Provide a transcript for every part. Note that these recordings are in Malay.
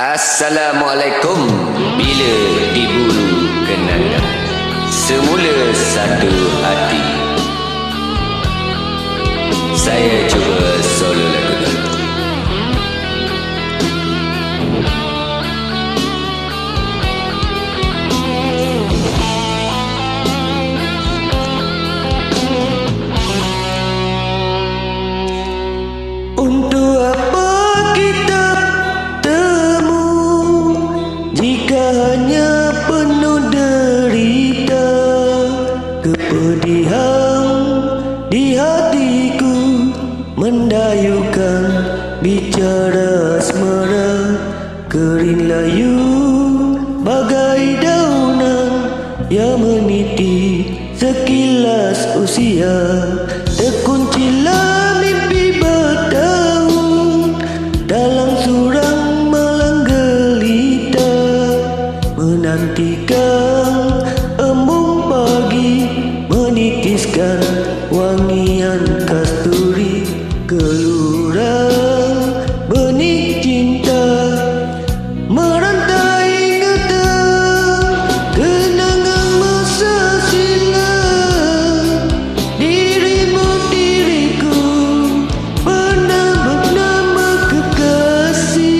Assalamualaikum. Bila di bulu kenanga, semula satu hati. Saya cuba solo lagu ni. Untuk apa kita temu jika hanya penuh derita, kepedihan di hatiku mendayukan bicara asmara, kering layu bagai daunan yang meniti sekilas usia, terkuncilah mimpi bertahun dalam surang malang gelita, menantikan embun pagi menitiskan wangian kasturi, gelurang benih cinta merantai ngata kenangan masa silam. Dirimu diriku pernah bernama kekasih.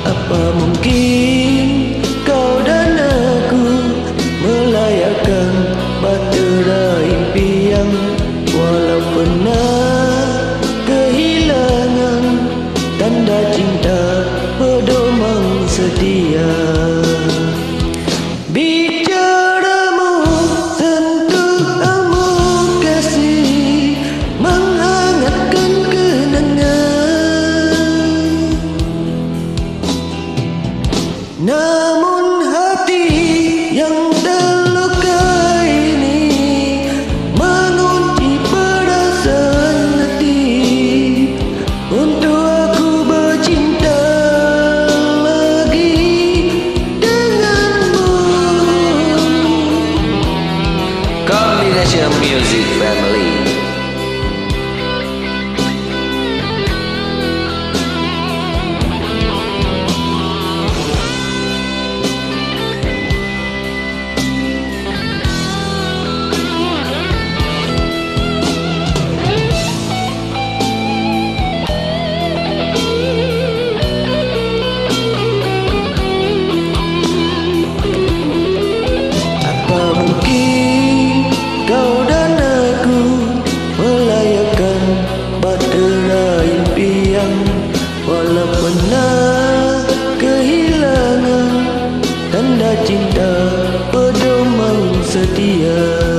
Apa mungkin kau dan aku melayakkan bahtera impian, walau pernah kehilangan tanda cinta pedoman setia. Bicaramu, sentuhanmu kasih menghangatkan kenangan. Namun hati yang terluka ini mengunci perasaan hati untuk aku bercinta lagi denganmu. Combination Music Family. Apa mungkin kau dan aku melayakkan bahtera impian, walau pernah kehilangan tanda cinta pedoman setia.